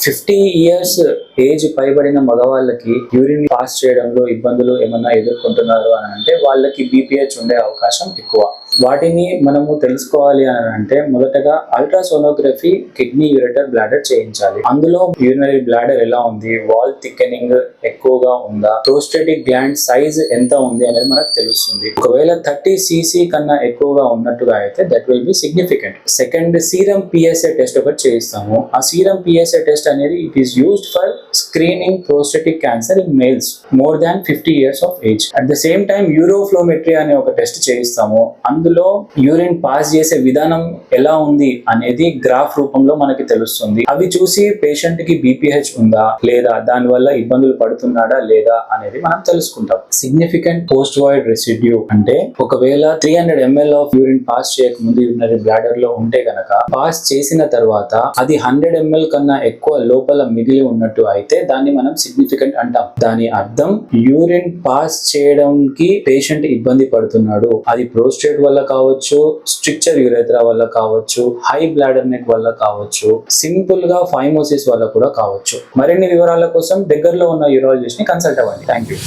50 years age పైబడిన మగవాళ్ళకి urine pass చేయడంలో ఇబ్బందులు ఏమన్నా ఎదుర్కొంటున్నారు అని అంటే వాళ్ళకి బీపీహెచ్ ఉండే అవకాశం ఎక్కువ. వాటిని మనము తెలుసుకోవాలి అని అంటే మొదటగా అల్ట్రాసోనోగ్రఫీ కిడ్నీ యూరెటర్ బ్లాడర్ చేయించాలి. అందులో యూరినరీ బ్లాడర్ ఎలా ఉంది, వాల్ థిక్కెనింగ్ ఎక్కువగా ఉందా, ప్రోస్టేటిక్ గ్లాండ్ సైజ్ ఎంత ఉంది అనేది మనకు తెలుస్తుంది. ఒకవేళ 30 cc కన్నా ఎక్కువగా ఉన్నట్టుగా అయితే that will be significant. Second, serum PSA test ఒకటి చేయిస్తాము. ఆ సీరం పిఎస్ఏ టెస్ట్ అనేది it is used for screening prostatic cancer in males more than 50 years of age. At the same time uroflowmetry అనే ఒక టెస్ట్ చేయిస్తాము. అందులో urine pass చేసే విధానం ఎలా ఉంది అనేది గ్రాఫ్ రూపంలో మనకి తెలుస్తుంది. అవి చూసి పేషెంట్ కి బీపీహెచ్ ఉందా లేదా, దాని వల్ల ఇబ్బందులు పడుతున్నాడా లేదా అనేది మనం తెలుసుకుంటాం. సిగ్నిఫికెంట్ పోస్ట్ వాయిడ్ రెసిడ్యూ అంటే ఒకవేళ 300 ml ఆఫ్ యూరిన్ పాస్ చేయకముందు యూరినరీ బ్లాడర్ లో ఉంటే గనక పాస్ చేసిన తర్వాత అది 100 ml కన్నా ఎక్కువ లోపల మిగిలి ఉన్నట్టు అయితే దాన్ని మనం సిగ్నిఫికెంట్ అంటాం. దాని అర్థం యూరిన్ పాస్ చేయడానికి పేషెంట్ ఇబ్బంది పడుతున్నాడు. అది ప్రోస్టేట్ వల్ల కావచ్చు, స్ట్రిక్చర్ యూరెథ్రా వల్ల కావచ్చు, హై బ్లాడర్ నెక్ వల్ల కావచ్చు, సింపుల్ గా ఫైమోసిస్ వల్ల కూడా కావచ్చు. మరిన్ని వివరాల కోసం దగ్గరలో ఉన్న యూరాలజిస్ట్ ని కన్సల్ట్ అవ్వండి. Thank you.